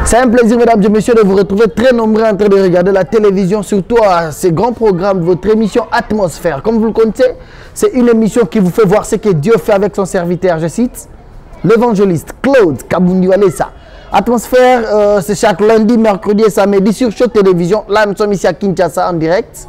C'est un plaisir, mesdames et messieurs, de vous retrouver très nombreux en train de regarder la télévision, surtout à ces grands programmes, votre émission Atmosphère. Comme vous le connaissez, c'est une émission qui vous fait voir ce que Dieu fait avec son serviteur. Je cite l'évangéliste Claude Kabundiwalesa. Atmosphère, c'est chaque lundi, mercredi et samedi sur Show Télévision. Là, nous sommes ici à Kinshasa en direct.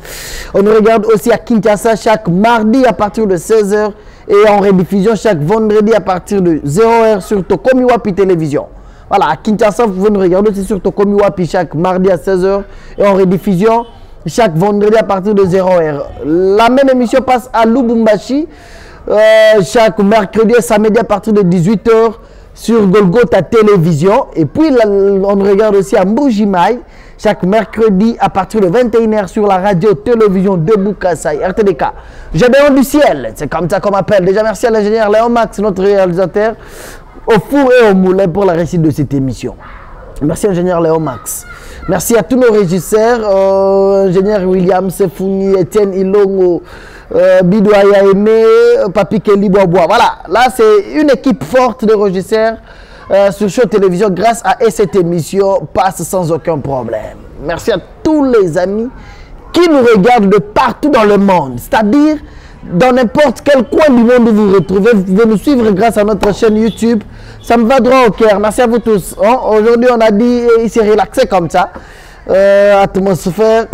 On nous regarde aussi à Kinshasa chaque mardi à partir de 16h et en rediffusion chaque vendredi à partir de 0h sur Tokomi Wapi Télévision. Voilà, à Kinshasa, vous pouvez nous regarder aussi sur Tokomi Wapi chaque mardi à 16h et en rediffusion chaque vendredi à partir de 0h. La même émission passe à Lubumbashi chaque mercredi et samedi à partir de 18h sur Golgotha Télévision. Et puis, on nous regarde aussi à Mbujimai chaque mercredi à partir de 21h sur la radio-télévision de Bukasai, RTDK. Gédéon du ciel, c'est comme ça qu'on m'appelle. Déjà, merci à l'ingénieur Léon Max, notre réalisateur, au four et au moulin pour la réussite de cette émission. Merci ingénieur Léon Max. Merci à tous nos régisseurs, ingénieur William Sefouni, Etienne Ilongo, Bidouaya Aimé, Papi Kelly Boisbois. Voilà, là c'est une équipe forte de régisseurs sur Show Télévision. Grâce à eux, cette émission passe sans aucun problème. Merci à tous les amis qui nous regardent de partout dans le monde, c'est-à-dire dans n'importe quel coin du monde où vous vous retrouvez. Vous pouvez nous suivre grâce à notre chaîne YouTube. Ça me va droit au cœur. Merci à vous tous. Hein? Aujourd'hui, on a dit il s'est relaxé comme ça. Atmosphère.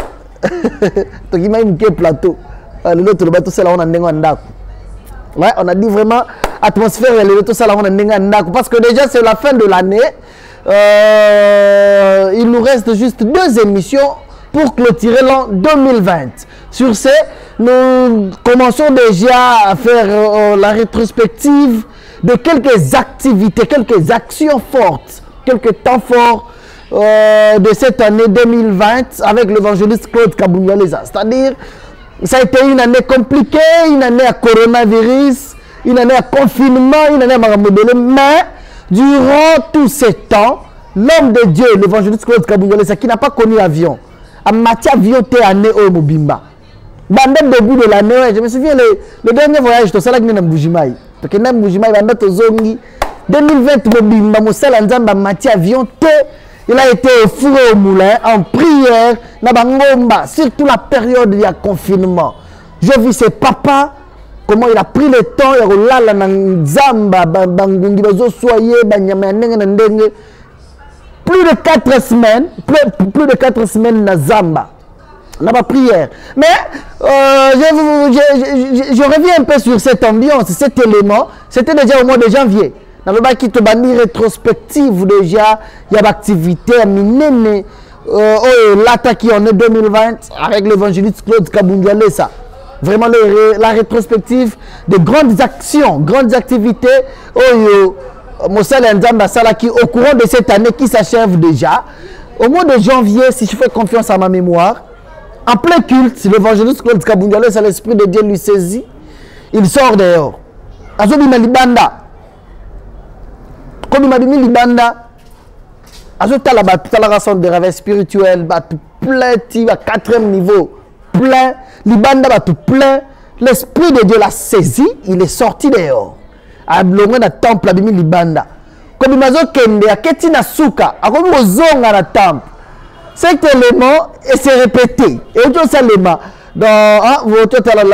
Plateau. L'autre bateau, c'est là on a ouais, on a dit vraiment atmosphère et l'autre, c'est là on a parce que déjà, c'est la fin de l'année. Il nous reste juste 2 émissions pour clôturer l'an 2020. Sur ce, nous commençons déjà à faire la rétrospective de quelques activités, quelques actions fortes, quelques temps forts de cette année 2020 avec l'évangéliste Claude Kabundiwalesa. C'est-à-dire, ça a été une année compliquée, une année à coronavirus, une année à confinement, une année à maramodele, mais durant tout ce temps, l'homme de Dieu, l'évangéliste Claude Kabundiwalesa, qui n'a pas connu avion, a matière avion té année au Mobimba. Dans le début de l'année, je me souviens le dernier voyage, je suis allé à Mbujimai. Parce que Mbujimai, 2020, Mobimba, Moussala Nzamba, matière avion té. Il a été au four et au moulin, en prière, surtout la période il y a confinement. Je vis ses papas, comment il a pris le temps, il a plus de 4 semaines, plus de 4 semaines na Zamba. N'a pas prière. Mais je reviens un peu sur cette ambiance, cet élément. C'était déjà au mois de janvier. Dans le bas qui te bannit rétrospective déjà, il y a l'activité à Minene, l'attaque qui en est 2020 avec l'évangéliste Claude Kabundiwalesa. Vraiment la rétrospective de grandes actions, grandes activités. Moussala Nzamba Sala qui au courant de cette année qui s'achève déjà. Au mois de janvier, si je fais confiance à ma mémoire, en plein culte, l'évangéliste Claude Kabundiwalesa, l'Esprit de Dieu lui saisit. Il sort dehors. Azobi Malibanda. Comme il m'a dit, Libanda, Azota la raison de rêve spirituel, plein, à 4e niveau, plein, Libanda, plein, l'Esprit de Dieu l'a saisi, il est sorti dehors. À l'ombre d'un temple, à Libanda. Comme il m'a dit, Kende, à Ketina Souka, à comme aux ongles à la temple. Cet élément s'est répété. Et autre élément,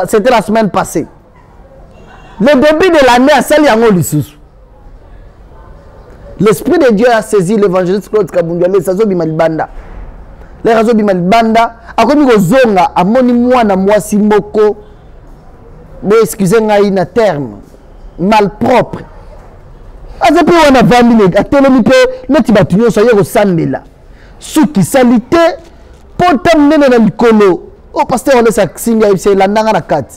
c'était la semaine passée. Le début de l'année, à Saliango Lissous. L'Esprit de Dieu a saisi l'évangéliste Claude Kabundiwalesa, Zobi Malibanda. Les razo bi Malibanda, a comme Zonga, a moni mwana mwasi moko, excusez-moi, na terme, malpropre. Azapi wana vandi, a telemipe, neti batunyo soye au sandela. Souki salité, potam nene na mikolo. Oh, pasteur, on laisse singa, c'est la nanga na kat.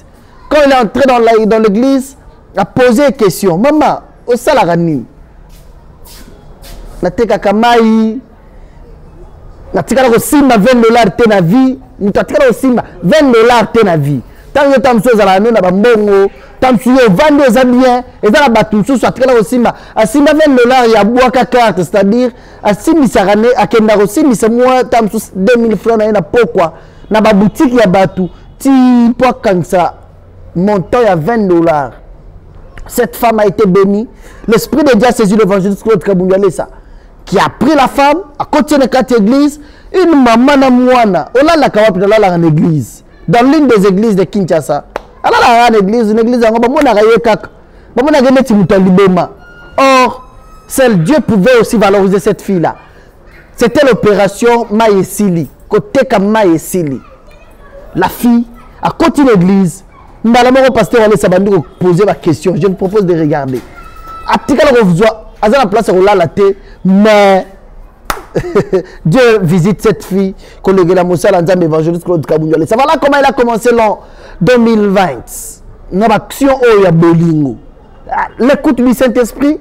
Quand il est entré dans l'église, il a posé une question. Maman, au salarani. Nateka kamai natika ko simba $20 te na vie mutatika ko simba $20 te na vie tant que tam so za la na bambongo tam su yo vendre za bien et za la batu so atika ko simba asimba $20 ya boaka carte, c'est-à-dire asimi sarane akenda ko simba se moi tam su 2000 francs na pokwa na ba boutique ya batu ti po kansa montant ya $20. Cette femme a été bénie. L'Esprit de Dieu a saisi l'évangéliste Claude Kabundiwalesa. qui a pris la femme, a continué dans l'église, une maman na mwana, on a la kawapi dans la église, dans l'une des églises de Kinshasa. Alors la église, une église, or, seul Dieu pouvait aussi valoriser cette fille-là. C'était l'opération Maïsili, côté comme Maïsili. La fille a continué l'église. Normalement, le pasteur allait s'abandonner pour poser ma question. Je vous propose de regarder. À la place où la thé, mais Dieu visite cette fille, collègue la Moussa, l'ensemble évangéliste Claude Kabounyole. Ça va là comment il a commencé l'an 2020. Dans l'action où il y a Bolingo. L'écoute du Saint-Esprit.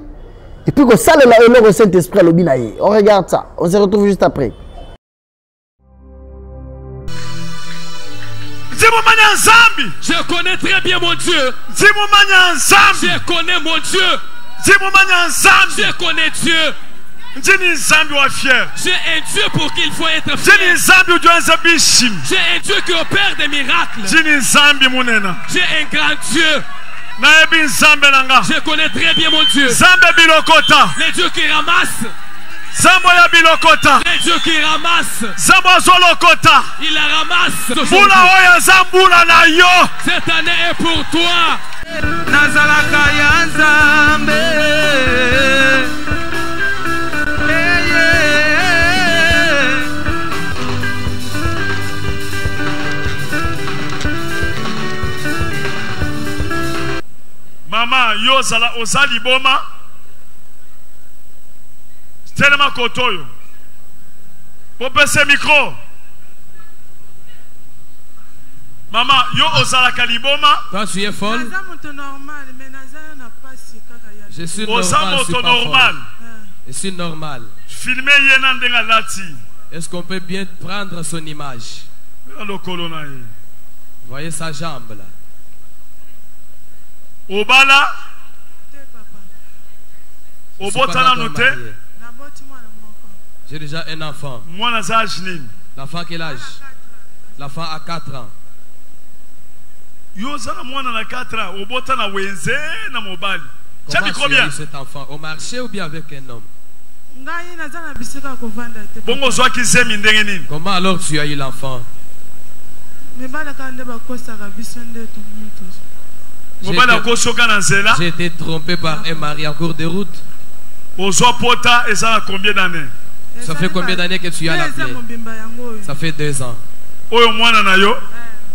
Et puis que ça, le Saint-Esprit à l'obinaïe. On regarde ça. On se retrouve juste après. Je connais très bien mon Dieu. Je connais mon Dieu. Je connais Dieu. J'ai un Dieu pour qui il faut être fier. J'ai un Dieu qui opère des miracles. J'ai un grand Dieu. Je connais très bien mon Dieu. Le Dieu qui ramasse. Le Dieu qui ramasse. Il la ramasse. Cette année est pour toi. Maman, yo ozali boma. Tellement kotoyo. Popese micro. Maman, yo ozala kaliboma. Toi tu es folle. Je suis normal. Je suis normal. Filmer yena ndenga lati. Est-ce qu'on peut bien prendre son image? Voyez sa jambe là. Obala. Obotana noté. J'ai déjà un enfant. L'enfant quel âge? L'enfant a 4 ans. Comment tu as eu cet enfant? Au marché ou bien avec un homme? Comment alors tu as eu l'enfant? J'ai été trompé par un mari en cours de route. Combien d'années? Ça fait combien d'années que tu as la plaie? Ça fait 2 ans.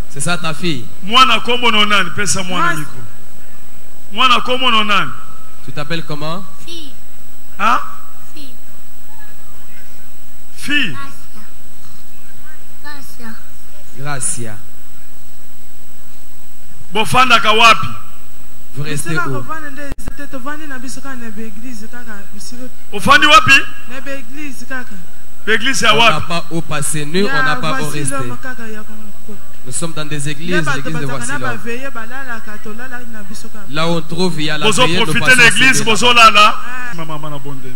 C'est ça ta fille? Tu t'appelles comment? Fille. Hein? Fille. Fille. Gracia. Gracia. Bofanda kawapi? Vous restez où? Ofandi wapi? L'église à On n'a wapi? pas où passer nu, on n'a pas où rester. Nous sommes dans des églises, l'église de Voici-là. Là où on trouve, il y a la Bozo veillée, nous profiter passons l'église, ces bozo là là. Maman na bondeni.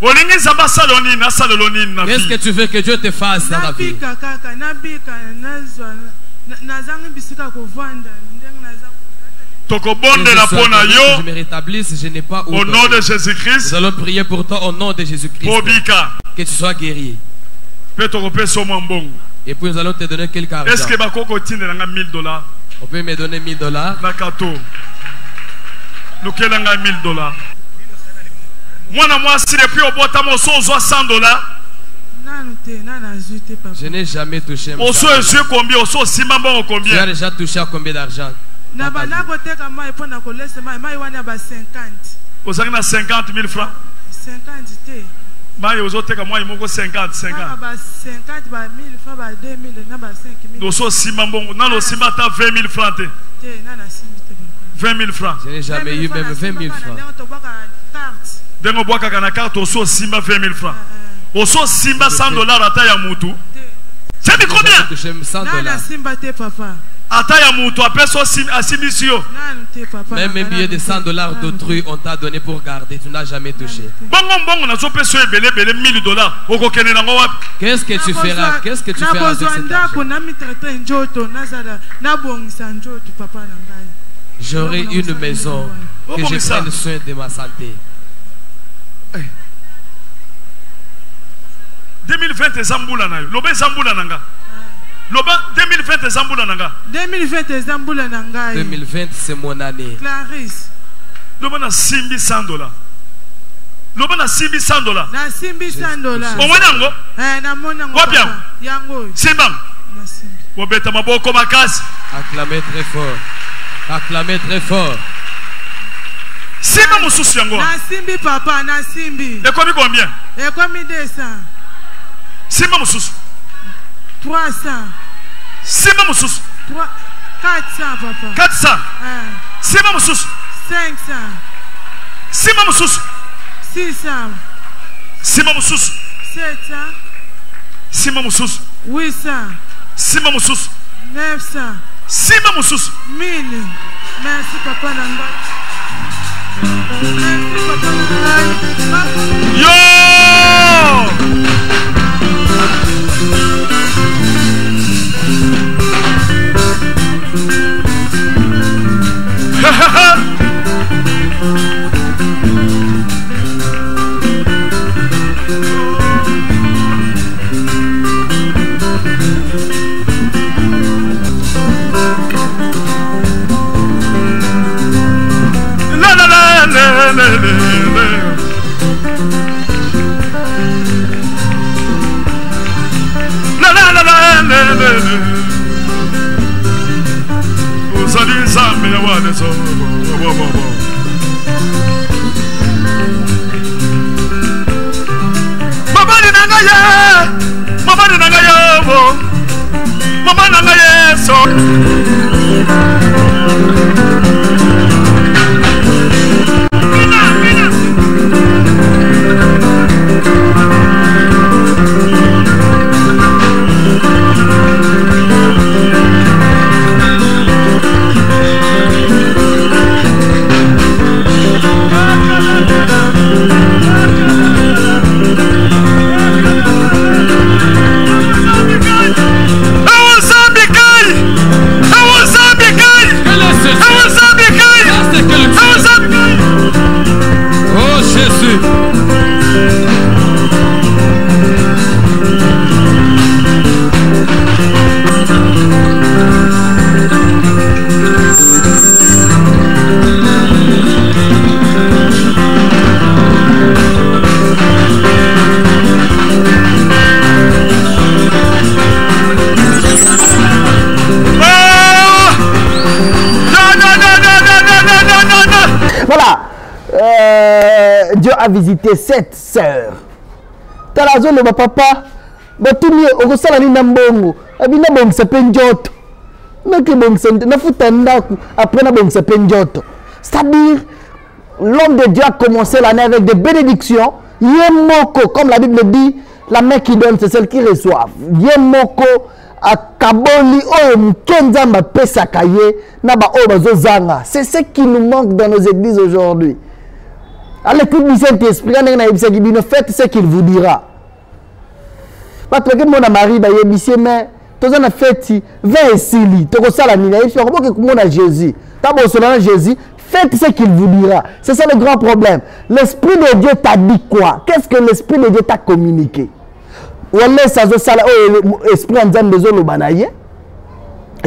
Olingi zamba saloni na saloni na Qu'est-ce que tu veux que Dieu te fasse dans ta vie? Je me rétablisse, je n'ai pas où. Au nom de Jésus-Christ. Nous allons prier pour toi au nom de Jésus-Christ. Que tu sois guéri. Et puis nous allons te donner quelques argent. Est-ce que $1000? On peut me donner $1000? Nakato. Nous kelanga $1000. Moi si depuis au bois tamo $100. Je n'ai jamais touché. Combien? Tu as déjà touché à combien d'argent? Vous avez 50 000 francs. 50 Moi, vous avez 50. 50. Nous sommes 20 000 francs. 20 000 francs. Je n'ai jamais eu même 20 000 francs. Dès que vous avez une carte, vous avez 20 000 francs. Vous avez $100 à taille à Moutou. C'est combien? $100. Ataya Moutou, après ça, à Simisio. Même un billet de $100 d'autrui, on t'a donné pour garder. Tu n'as jamais touché. Qu'est-ce que tu feras? Qu'est-ce que tu feras avec cet argent? J'aurai une maison que je prenne soin de ma santé. 2020 Zambula na yo. Loba Zambula nanga. Loba 2020 Zambula nanga. 2020 Zambula nanga. 2020 c'est mon année. Clarisse. Loba na simbi $100. Loba na simbi $100. Na simbi $100. O mwanango? Na mwanango. Wapia. Yango. Simbang. Na simbi. Obeta maboko makasi. Acclamez très fort. Acclamez très fort. Simba mususu yango. Na simbi papa, na simbi. Et combien combien? Et combien 200? Simba mususu. 300. Simba mususu. 400 papa. 400. Simba mususu. 500. Simba mususu. 600. Simba mususu. 700. Simba mususu. 800. Simba mususu. 900. Simba mususu. 1000. Merci papa nanga. Merci papa nanga. Yo! La la la la la la. La la la la la la. Uzali zambi ya wane so. Mabani nanga ye, mabani nanga ye bo, mabani nanga ye so. Oh Jésus. Voilà. Dieu a visité cette sœur. Talazo le papa. Batumi okosala ni nambongo. Abina bongo sepenjoto. Naki bongo sente na futandaku après na bongo sepenjoto. C'est-à-dire l'homme de Dieu a commencé l'année avec des bénédictions. Yemoko, comme la Bible dit, la main qui donne c'est celle qui reçoit. Yemoko a kaboli o mkenzamba pesa kaye na ba o bazozanga. C'est ce qui nous manque dans nos églises aujourd'hui. À l'écoute du Saint-Esprit, faites ce qu'il vous dira. Parce que mon mari ba yebisi mais toza na fête 20 esili toko sala nina il faut que mon Jésus. Tabo solana Jésus, faites ce qu'il vous dira. C'est ça le grand problème. L'esprit de Dieu t'a dit quoi? Qu'est-ce que l'esprit de Dieu t'a communiqué? Et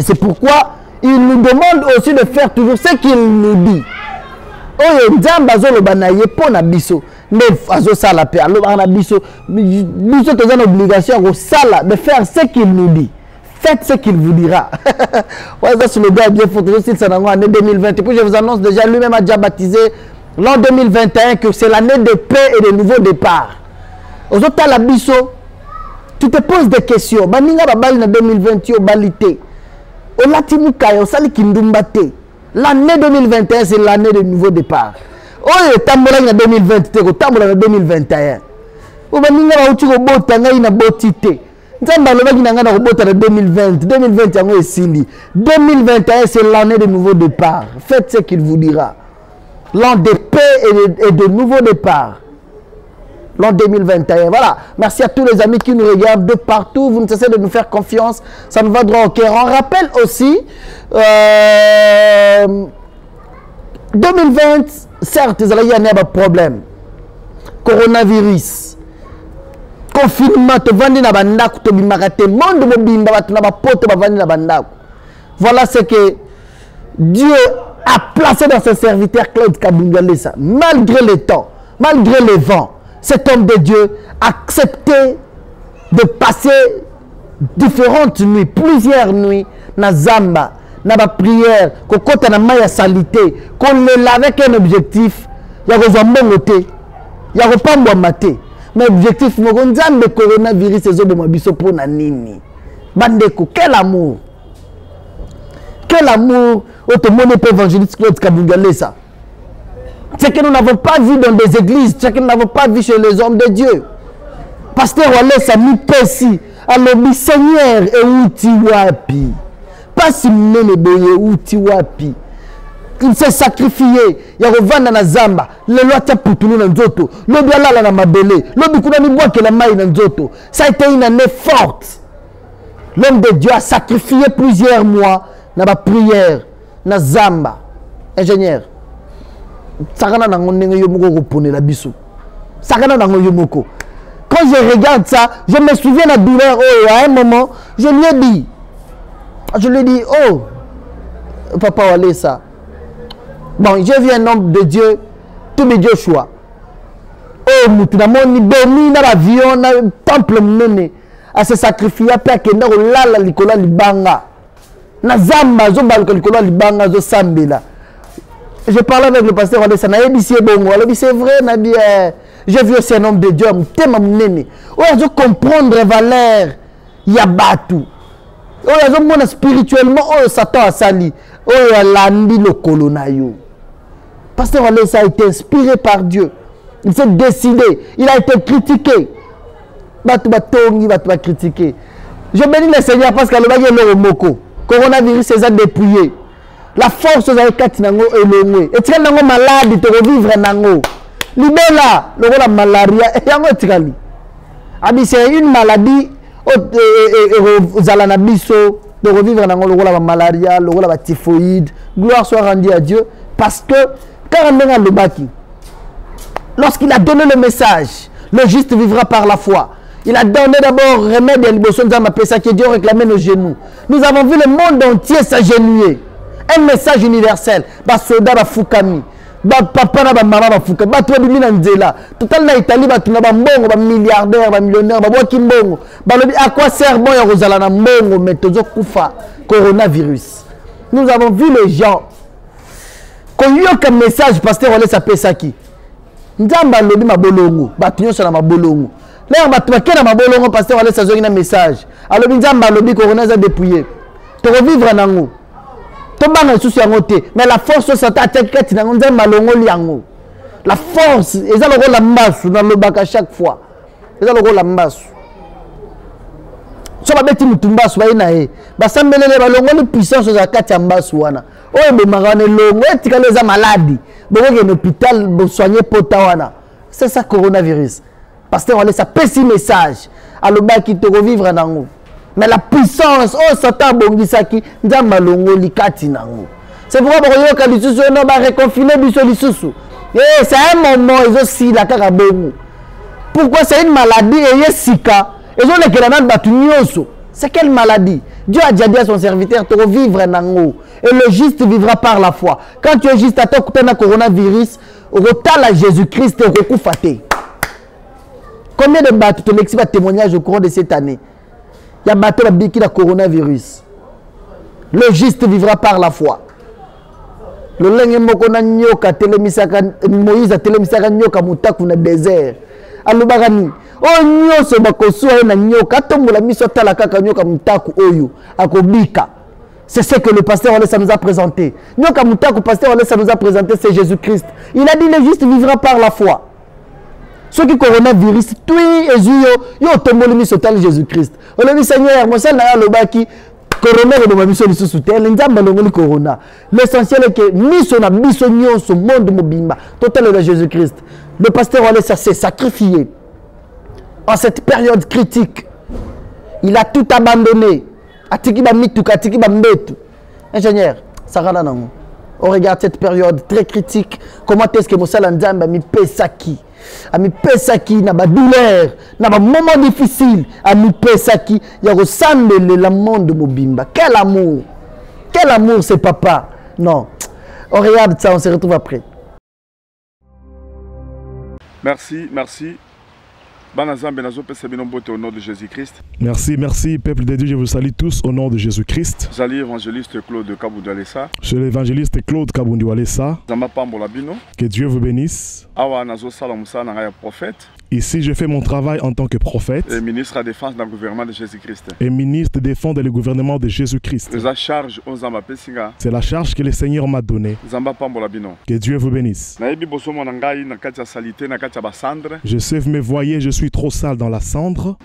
c'est pourquoi il nous demande aussi de faire toujours ce qu'il nous dit. Obligation de faire ce qu'il nous dit. Faites ce qu'il vous dira. C'est le gars bien fort. En année 2020. Et puis je vous annonce déjà, lui-même a déjà baptisé l'an 2021 que c'est l'année de paix et de nouveau départ. Tu te poses des questions. Baninga babali na 2020 balité. L'année 2021 c'est l'année de nouveau départ. Oh tambola na 2020 te ko tambola na 2021. O baninga ba uti ko bota ngai na botite. Nzamba lo baki na nga na ko bota na 2020. 2020 yango esili. 2021 c'est l'année de nouveau départ. Faites ce qu'il vous dira. L'an de paix et de nouveau départ. L'an 2021. Voilà. Merci à tous les amis qui nous regardent de partout. Vous ne cessez de nous faire confiance. Ça nous va droit au cœur. On rappelle aussi 2020, certes, il y a un problème. Coronavirus. confinement, tu vends na bandako, tu bimarate, monde mobimba, tu n'as pas pote, tu vas na bandako. Voilà ce que Dieu a placé dans son serviteur Claude Kabungalesa. Malgré le temps, malgré le vent, cet homme de Dieu a accepté de passer différentes nuits, plusieurs nuits, na zamba, na ba prière, qu'on compte na maya salité, qu'on le lave avec un objectif, il y a besoin de monter, il y a pas de mater. Mais l'objectif, c'est que le coronavirus est de mabiso pour nini. Bandeko, quel amour! Quel amour! Automone évangéliste Claude Kabungalesa. C'est que nous n'avons pas vu dans des églises, c'est que nous n'avons pas vu chez les hommes de Dieu. Pasteur Walesa mi pesi, alors mi Seigneur et outi wapi. Pas si mnene boye outi wapi. Il s'est sacrifié. Il y a revenu dans la zamba. Le loi t'a poutoulou dans zoto. Le biala la mabele. Le bikuna mi bois que la maille dans zoto. Ça a été une année forte. L'homme de Dieu a sacrifié plusieurs mois dans la prière, dans la zamba. Ingénieur. Sakana na ngonenge yomoko kopone la biso. Sakana na yomoko. Quand je regarde ça, je me souviens de la douleur. Oh, à un moment, je lui ai dit, oh, papa Walesa. Bon, j'ai vu un homme de Dieu, tout mes Dieu choix. Oh, moutinamoni, boni, dans l'avion, dans le temple, à se sacrifier, après qu'il y a lala likola libanga. Na zamba, zomba likola libanga, zo sambela. Je parlais avec le pasteur Walesa, na yebisi bongo, c'est vrai, j'ai vu aussi un homme de Dieu, thème mnene. Oh, je comprendre valeur, yabatu. Oh, je spirituellement, oh, Satan a sali. Oh, landi le colonayo. Pasteur Walesa a été inspiré par Dieu. Il s'est décidé. Il a été critiqué. Il va critiquer. Je bénis le Seigneur parce que le moko. Coronavirus s'est dépouillé. La force de la nango est longue. Et tu es malade, tu revivre nango. Libéla, la malaria. Et c'est une maladie. Zalanabiso, de revivre nango la malaria, la typhoïde. Gloire soit rendue à Dieu. Parce que lorsqu'il a donné le message, le juste vivra par la foi. Il a donné d'abord remède à l'ibosson de que Dieu réclamait nos genoux. Nous avons vu le monde entier s'agenouiller. Un message universel. Ba soda ba fukami. Ba papa na ba mama ba fukami. Ba tuwa bimi na nzela. Total na Italie ba tuna ba mbongo ba milliardaire ba millionnaire ba boki mbongo. Ba lobi à quoi sert bon ya kozala na mbongo mais tozo kufa coronavirus. Nous avons vu les gens. Quand il y a un message, pasteur Walesa Pesaki. Nzamba lobi mabolongo. Ba tunyo sa na mabolongo. Là, on va na mabolongo pasteur Walesa zongi na message. Alors nzamba lobi corona za dépouillé. To revivre nango. Mais la force s'attaque la force, ils ont le rôle la masse dans le bac à chaque fois. Ils ont le rôle la masse. Si on a dit que Mutumba soit inaé, basambele le balongo le puissance de la Katiamba suana. Oh, mais marane longo, et tika les malades. Bon, il y a un hôpital pour soigner potawana. C'est ça coronavirus. Pasteur, on laisse un petit message à le bac qui te revivre en ango. Mais la puissance, oh, Satan bongisaki, nzamba longo likati nango. C'est pourquoi on ka lisusu on va reconfiner biso lisusu. Eh, c'est un moment ils aussi la kaka bongo. Pourquoi c'est une maladie et sika. Ils ont les kelanat batu nyonso. C'est quelle maladie? Dieu a déjà dit à son serviteur de revivre nango et le juste vivra par la foi. Quand tu es juste à toi na coronavirus, retala Jésus-Christ au rekufate. Combien de bateaux te l'explique témoignage au cours de cette année? Il y a battu la coronavirus. Le juste vivra par la foi. Le lengue mokona nyoka telemisaka Moïse a telemisaka nyoka mutaku na désert. Alubagani. Oh nyoso bakosuwa na nyoka tombola miso tala kaka nyoka mutaku oyo akobika. C'est ce que le pasteur Walesa nous a présenté. Nyoka mutaku pasteur Walesa nous a présenté c'est Jésus-Christ. Il a dit le juste vivra par la foi. Ceux qui coronavirus, tout est yo tomboli mi sotal Jésus-Christ. On le dit Seigneur, moi ça na lobaki corona de ma mission sous terre, nzamba longoli corona. L'essentiel est que miso na biso nyonso monde mobimba, total de Jésus-Christ. Le pasteur Walesa s'est sacrifié en cette période critique. Il a tout abandonné. Atiki ba mituka, atiki ba mbetu. Ingénieur, ça rana nango. On regarde cette période très critique. Comment est-ce que Moussa Nzamba mi pesaki? amipesaki na ba douleur na ba moment difficile amipesaki ya ressemble la monde mobimba. Quel amour c'est papa. Non, on regarde ça, on se retrouve après. Merci. Au nom de Jésus-Christ. Merci, peuple de Dieu, je vous salue tous au nom de Jésus-Christ. Salut l'évangéliste Claude Kabundoualessa. Je suis l'évangéliste Claude Kabundoualessa. Que Dieu vous bénisse. Ici, je fais mon travail en tant que prophète. Et ministre de la Défense dans le gouvernement de Jésus-Christ. Et ministre de Défense dans le gouvernement de Jésus-Christ. C'est la charge que le Seigneur m'a donnée. Que Dieu vous bénisse. Je sais, vous me voyez, je suis trop sale dans la cendre.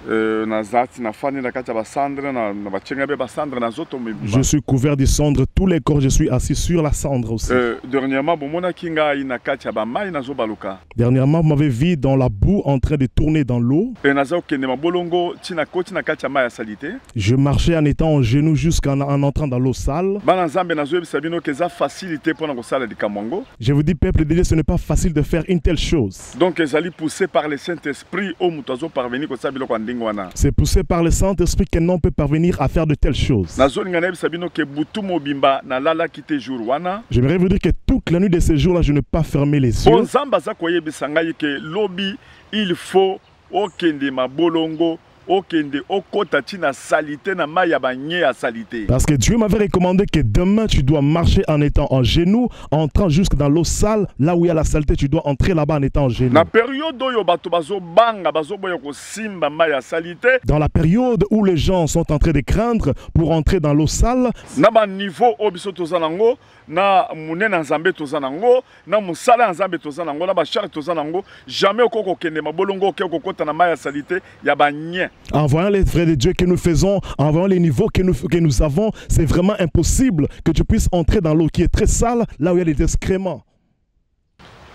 Je suis couvert de cendre, tous les corps, je suis assis sur la cendre aussi. Dernièrement, vous m'avez vu dans la boue en train de tourner dans l'eau. Je marchais en étant en genoux jusqu'en entrant dans l'eau sale. Je vous dis, peuple de Dieu, ce n'est pas facile de faire une telle chose. Donc, poussé par le Saint-Esprit. C'est poussé par le Saint-Esprit qu'un homme peut parvenir à faire de telles choses. J'aimerais vous dire que toute la nuit de ces jours-là, je n'ai pas fermé les yeux. Il faut okende mabolongo okende okotati na salité na maya banye ya salité. Parce que Dieu m'avait recommandé que demain tu dois marcher en étant en genoux, entrant jusque dans l'eau sale, là où il y a la saleté, tu dois entrer là-bas en étant en genoux. Na période oyo bato bazo banga bazo boya ko simba maya salité. Dans la période où les gens sont en train de craindre pour entrer dans l'eau sale. Na ba niveau obiso tozanango na munena nzambe tozanango na musala nzambe tozanango na ba char tozanango jamais okoko kende mabolongo okoko kota na maya salité ya banye. En voyant les frères de Dieu que nous faisons, en voyant les niveaux que nous avons, c'est vraiment impossible que tu puisses entrer dans l'eau qui est très sale, là où il y a des excréments.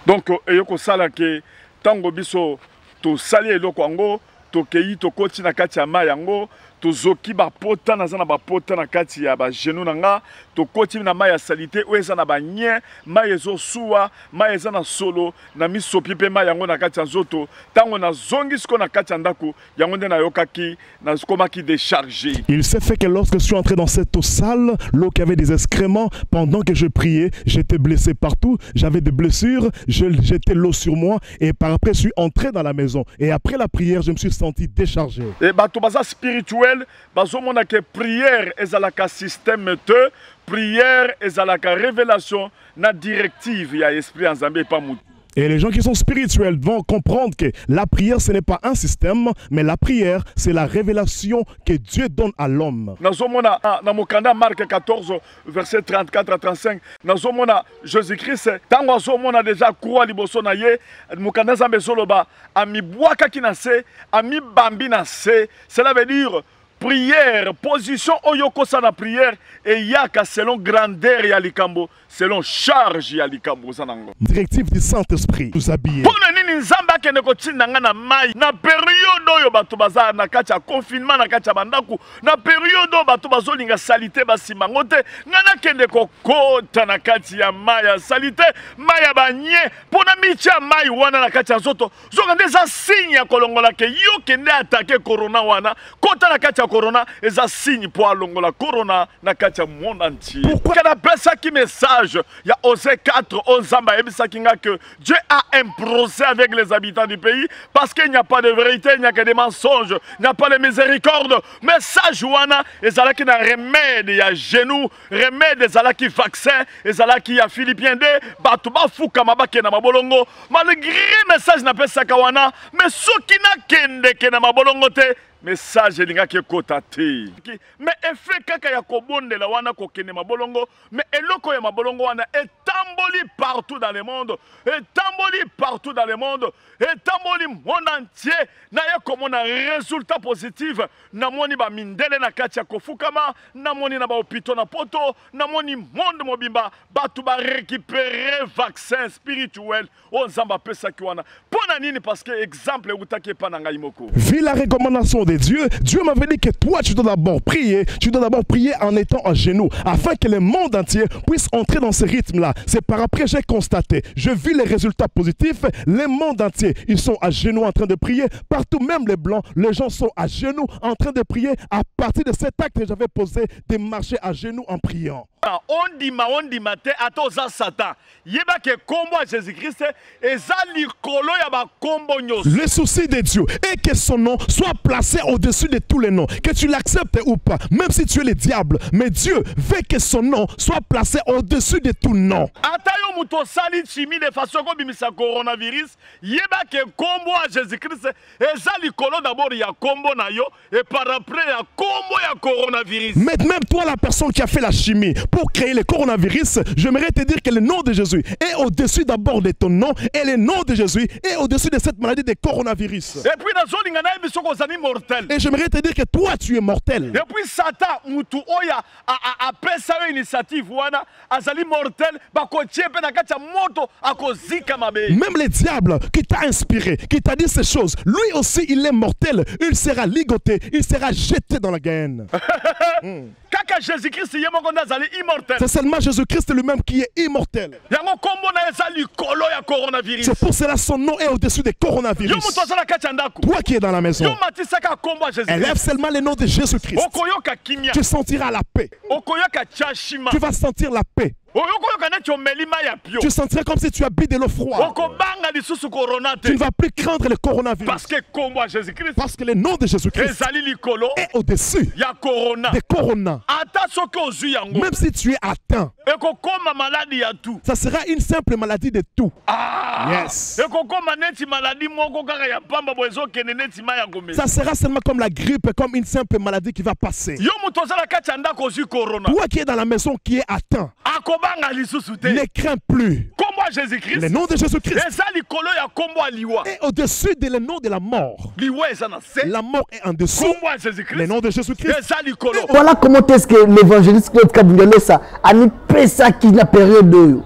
Donc, eyoko sala ke tango biso to sali eloko ango to kei to koti na kati ya mayango to zoki ba pota na zana ba pota na kati ya ba genou nanga to koti na maya salité oeza na ba nye mayezo suwa mayeza na solo na misopi pe mayango na kati ya nzoto tango na zongi siko na kati ya ndaku yango nde na yokaki na komaki décharger. Il s'est fait que lorsque je suis entré dans cette eau sale, l'eau qui avait des excréments, pendant que je priais, j'étais blessé partout, j'avais des blessures, j'étais l'eau sur moi et par après je suis entré dans la maison et après la prière je me suis senti déchargé. Et bato baza spirituel bazomona ke prière ezalaka système te prière ezalaka révélation na directive ya esprit nzambe pa mutu. Et les gens qui sont spirituels vont comprendre que la prière, ce n'est pas un système, mais la prière, c'est la révélation que Dieu donne à l'homme. Dans Mokanda, Marc 14, verset 34 à 35, dans Jésus-Christ, tant qu'on a déjà couru à l'Iboso naye, Mokanda Zambe Zoloba, ami Boaka Kinase, ami Bambi Nase, cela veut dire prière, position oyoko sana prière et yaka selon grandeur ya likambo, selon charge ya likambo sanango. Directive du Saint-Esprit nous habiller. Pour nini nzamba kene ko tindanga na mai na période oyo bato baza na kati ya confinement na kati ya bandaku na période oyo bato bazolinga salité basimango te ngana kende ko kota na kati ya mai ya salité mai ya banye pona mitia mai wana na kati ya nzoto zoka ndeza signe ya kolongola ke yo kende attaquer corona wana kota na kati ya corona eza signe pour alongola corona na kati ya monde entier. Pourquoi kana pesa ki message ya Osée 4 11 ebisa kinga que Dieu a un procès avec les habitants du pays parce qu'il n'y a pas de vérité, il n'y a que des mensonges, il n'y a pas de miséricorde. Message wana ezalaki na remède ya genou, remède ezalaki vaccin, ezalaki ya Philippien de bato bafuka mabake na mabolongo malgré message na pesa kawana mais soki na kende ke na mabolongo te message linga ke kota te mais effet kaka ya kobondela wana kokende mabolongo mais eloko ya mabolongo wana etamboli partout dans le monde etamboli partout dans le monde etamboli monde entier na ya komona résultat positif na moni ba mindele na kati ya kofukama na moni na ba hôpital na poto na moni monde mobimba batu ba récupérer vaccin spirituel o nzamba pesa ki wana pona nini parce que exemple utaki pa na ngai moko vu la recommandation de Dieu, Dieu m'avait dit que toi tu dois d'abord prier, en étant à genoux, afin que le monde entier puisse entrer dans ce rythme-là. C'est par après j'ai l'ai constaté. Je vis les résultats positifs. Les mondes entiers, ils sont à genoux en train de prier. Partout, même les blancs, les gens sont à genoux en train de prier. À partir de cet acte que j'avais posé, de marcher à genoux en priant. On dit te atoza Satan. Yeba ke kombo à Jésus-Christ eza likolo ya ba kombo nyos. Le souci de Dieu est que son nom soit placé au-dessus de tous les noms. Que tu l'acceptes ou pas, même si tu es le diable. Mais Dieu veut que son nom soit placé au-dessus de tout nom. Atayo muto sali chimi de façon ko bimisa coronavirus. Yeba ke kombo à Jésus-Christ eza likolo d'abord ya kombo na yo et par après ya kombo ya coronavirus. Mais même toi, la personne qui a fait la chimie pour créer le coronavirus, j'aimerais te dire que le nom de Jésus est au-dessus d'abord de ton nom et le nom de Jésus est au-dessus de cette maladie de coronavirus. Et puis mortel. Et j'aimerais te dire que toi tu es mortel. Et puis Satan mutu oya a pesa initiative wana azali mortel ba ko tiepe na kati moto akozika mabe. Même le diable qui t'a inspiré, qui t'a dit ces choses, lui aussi il est mortel, il sera ligoté, il sera jeté dans la gaine. Kaka Jésus-Christ yemoko nazali immortel. C'est seulement Jésus-Christ lui-même qui est immortel. Yango kombo na ezali kolo ya coronavirus. C'est pour cela son nom est au-dessus des coronavirus. Yo muto sala kati ndako. Toi qui es dans la maison. Yo matisaka kombo Jésus. Élève seulement le nom de Jésus-Christ. Okoyoka kimia. Tu sentiras la paix. Okoyoka chashima. Tu vas sentir la paix. Tu sentiras comme si tu habites de l'eau froide. Tu ne vas plus craindre le coronavirus. Parce que le nom de Jésus-Christ est au-dessus des corona. Même si tu es atteint, ça sera une simple maladie de tout. Yes. Ça sera seulement comme la grippe, comme une simple maladie qui va passer. Toi qui es dans la maison qui est atteint, ne crains plus. Le nom de Jésus-Christ est au-dessus de le nom de la mort. La mort est en dessous. Le nom de Jésus-Christ. Voilà comment est-ce que l'évangéliste Claude Kabundolesa a mis ça qui na période de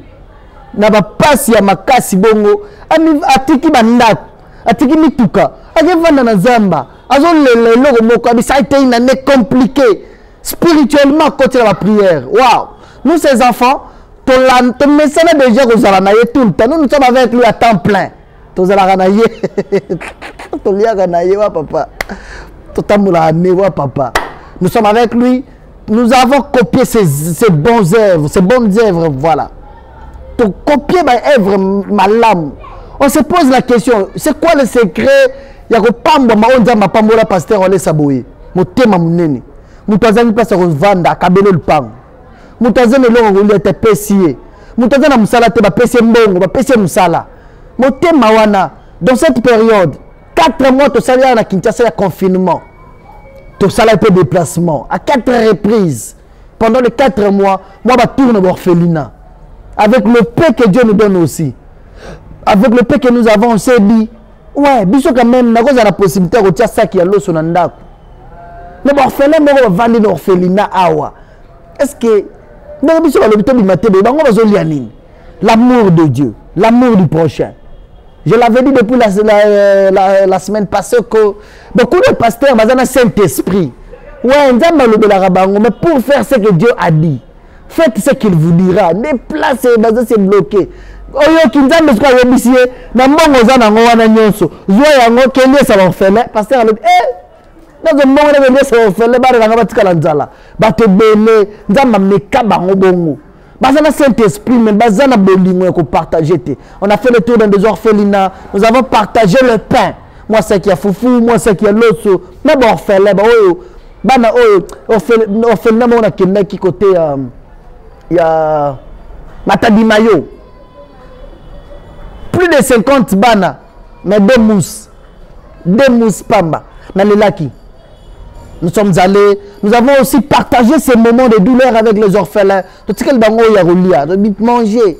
na ba pasi ya makasi bongo ami atiki bandako atiki mituka akevanda na zamba azolele eloko moko abi ça a été une année compliquée spirituellement côté la prière. Waouh. Nous, ces enfants, ton message déjà que vous allez tout le temps. Nous sommes avec lui à temps plein. Vous allez gagner. Vous allez gagner, papa. Papa. Nous sommes avec lui. Nous avons copié ses bonnes œuvres. Voilà. Tu copier ma œuvre, ma lame. On se pose la question, c'est quoi le secret? Il y a que Pamba, on dit ma Pambola pasteur, on est saboué. Mon thème, mon neni. Mon tazani passe à vendre, à cabelo le pang. Moutazene longo était pessier. Moutazana musala te ba pessier mbongo, ba pessier musala. Motema wana dans cette période 4 mois to salia na Kinshasa ya confinement. To sala peu déplacement à 4 reprises. Pendant les 4 mois, moi ba tourne orphelinat. Avec le paix que Dieu nous donne aussi. Avec le paix que nous avons, on s'est dit ouais, biso quand même na cause la possibilité de tirer ça qui a l'eau sur ndako. Mais orphelin mo va vendre l'orphelinat awa. Est-ce que l'amour de Dieu, l'amour du prochain. Je l'avais dit depuis la semaine passée que beaucoup de pasteurs ont un Saint-Esprit. Ouais, mais pour faire ce que Dieu a dit, faites ce qu'il vous dira. Déplacez, c'est bloqué. Dans un moment où on fait les barres on a fait le tour dans des orphelinats. Nous avons partagé le pain. Moi, c'est qui a foufou, moi, c'est qui a l'osso. Mais bon, orphelinat, on a qui côté. Il y a Matadi Mayo. Plus de 50 bana, mais 2 mousses. 2 mousses pamba. Nalelaki. Nous sommes allés, nous avons aussi partagé ces moments de douleur avec les orphelins. Tout ce qu'elle bango ya rolia, de manger.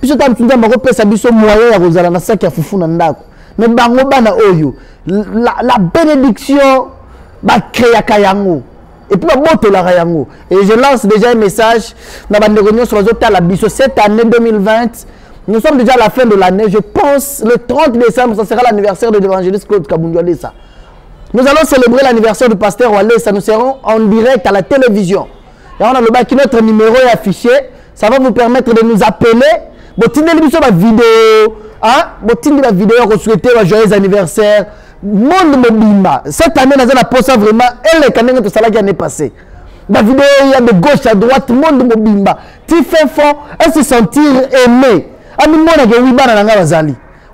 Puis je t'ai dit que je suis biso moyen ya rozala na saki ya fufu na ndako. Mais bango bana oyo, la bénédiction ba créa kayango. Et puis ba bote la kayango. Et je lance déjà un message na bande réunion sur les autres la biso cette année 2020. Nous sommes déjà à la fin de l'année, je pense le 30 décembre ça sera l'anniversaire de l'évangéliste Claude Kabundolesa. Nous allons célébrer l'anniversaire du pasteur Walesa. Nous serons en direct à la télévision. Et on a le bac, notre numéro est affiché. Ça va vous permettre de nous appeler botindeli biso ba vidéo, hein? Botindeli la vidéo pour souhaiter un joyeux anniversaire. Monde mobimba. Cette année, nous avons posé vraiment, elle est quand même tout ça qui est passé. La vidéo, il y a de gauche à droite, monde mobimba. Tu fais fort, elle se sentir aimée.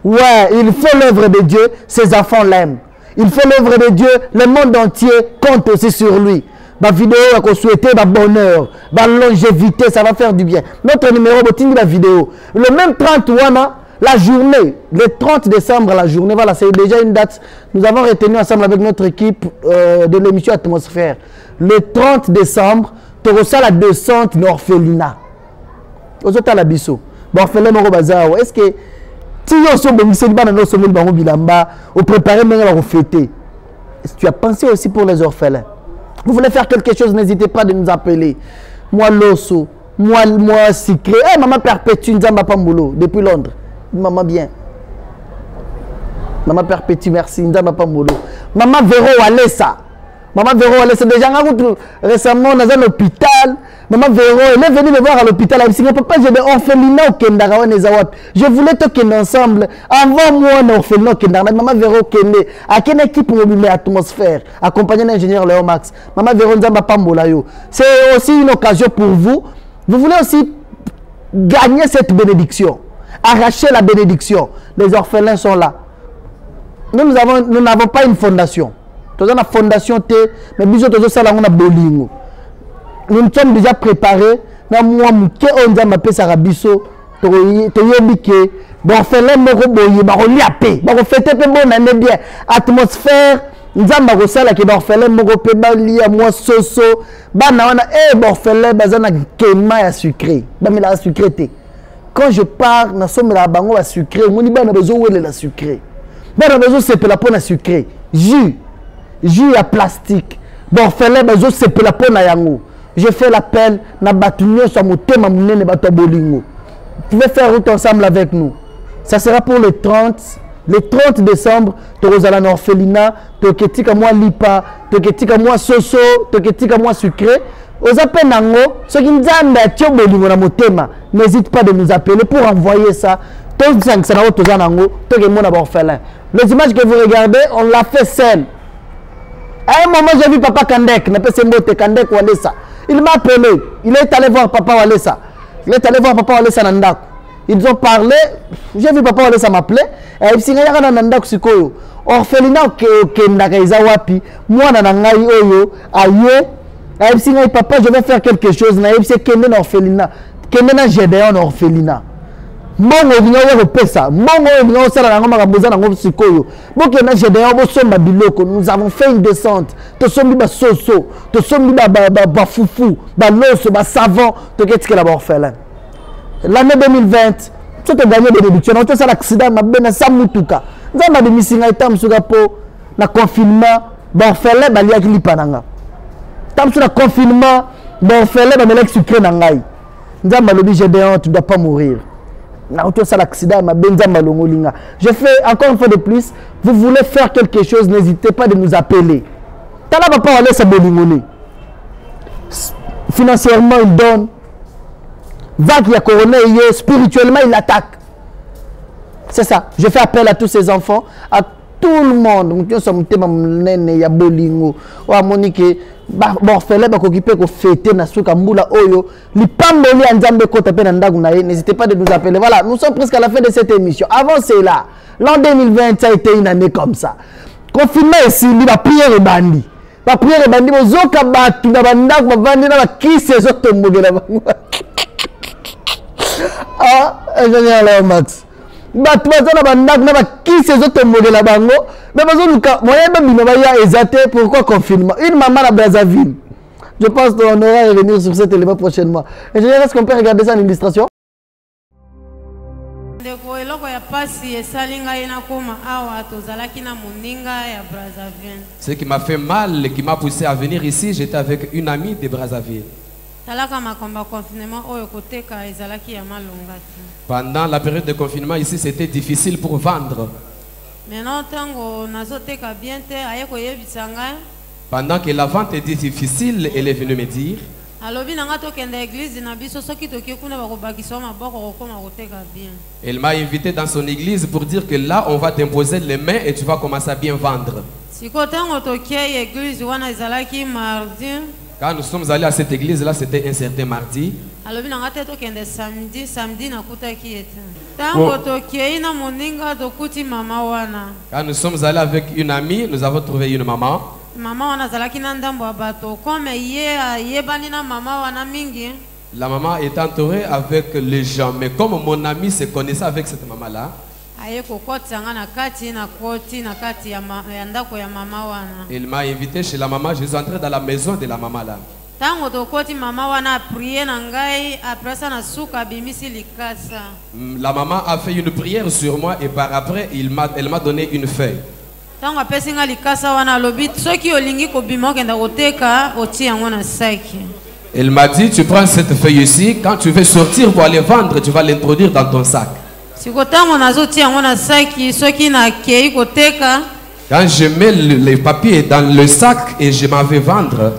Ouais, il faut l'œuvre de Dieu, ses enfants l'aiment. Il faut l'œuvre de Dieu, le monde entier compte aussi sur lui. La vidéo, on souhaite le bonheur, la longévité, ça va faire du bien. Notre numéro, la vidéo. Le même 30 wana, la journée, le 30 décembre, la journée, voilà, c'est déjà une date. Nous avons retenu ensemble avec notre équipe de l'émission Atmosphère. Le 30 décembre, tu reçois la descente d'orphelinat. Ozota la biso. Orphelin Moro Bazao. Est-ce que tu as pensé aussi pour les orphelins? Vous voulez faire quelque chose, n'hésitez pas de nous appeler. Moi, Loso, moi, Sicré. Eh, maman Perpétue Nzamba Pamboulot, depuis Londres. Maman bien. Maman Perpétue, merci. Nzamba Pamboulot. Maman Véro Alessa. Maman Véro Alessa, déjà, récemment, dans un hôpital. Maman Véro, elle est venue me voir à l'hôpital. Elle m'a dit, papa, j'ai des orphelinats au Kendara. Je voulais te ken ensemble. Avant moi, un orphelinat au Kendara. Maman Véro, à quelle équipe on met Atmosphère, accompagné l'ingénieur Léon Max. Maman Véro, Nzamba Pambolayo. C'est aussi une occasion pour vous. Vous voulez aussi gagner cette bénédiction. Arracher la bénédiction. Les orphelins sont là. Nous n'avons pas une fondation. Nous avons une fondation, mais nous avons une bolingo. Nous sommes déjà préparés. Nous avons atmosphère. Nous avons quand je pars, nous sommes là, nous avons sucré. Nous avons besoin de la sucré. Nous avons besoin de la sucré. Jus à plastique. Bon, je fais l'appel. Vous pouvez faire route ensemble avec nous. Ça sera pour le 30 décembre. Tu vas à l'orphelinat. Tu vas moi lipa. Tu vas moi soso. Tu vas moi sucré. Aux appels nango, ceux qui nous n'hésite pas de nous appeler pour envoyer ça. Les images que vous regardez, on l'a fait seul. À un moment, j'ai vu Papa Kandek, il m'a appelé, il est allé voir Papa Walesa. Nandak. Ils ont parlé, j'ai vu Papa Walesa m'appeler, et il s'est dit, Nandak Sikoyo. Orphelinat wapi, moi nanangai oyo, aye. Papa, je vais faire quelque chose. Je vais faire quelque orphelinat. Kemena Gédéon orphelinat. Nous avons fait une descente. Nous sommes des soso, nous sommes des foufou, des loso, des savants. L'année 2020, tu as gagné des réductions. Tu as l'accident, tu as Samoutuka. Nous avons mis un confinement, orphelin, tu as confinement, orphelin, tu ne dois pas mourir. Je fais encore une fois de plus. Vous voulez faire quelque chose, n'hésitez pas de nous appeler. Financièrement, il donne. Vague, il a couronné, spirituellement, il attaque. C'est ça. Je fais appel à tous ces enfants, à tout le monde. Il y a Bolingo, Monique. N'hésitez pas de nous appeler. Voilà, nous sommes presque à la fin de cette émission. Avant cela, l'an 2020, ça a été une année comme ça. Confinement ici, la prière est bandie. La prière est bandie. Ah, ingénieur Léon Max. Une pourquoi confinement? Une maman à Brazzaville. Je pense qu'on aura à revenir sur cet élément prochainement. Est-ce qu'on peut regarder ça en illustration? Ce qui m'a fait mal et qui m'a poussé à venir ici, j'étais avec une amie de Brazzaville. Pendant la période de confinement ici, c'était difficile pour vendre. Pendant que la vente était difficile, elle est venue me dire Elle m'a invité dans son église pour dire que là, on va t'imposer les mains et tu vas commencer à bien vendre. Quand nous sommes allés à cette église-là, c'était un certain mardi. Quand nous sommes allés avec une amie, nous avons trouvé une maman. La maman est entourée avec les gens, mais comme mon ami se connaissait avec cette maman-là, il m'a invité chez la maman. Je suis entré dans la maison de la maman là. La maman a fait une prière sur moi et par après elle m'a donné une feuille. Elle m'a dit, tu prends cette feuille ici, quand tu veux sortir pour aller vendre, tu vas l'introduire dans ton sac. Quand je mets les papiers dans le sac et je m'en vais vendre,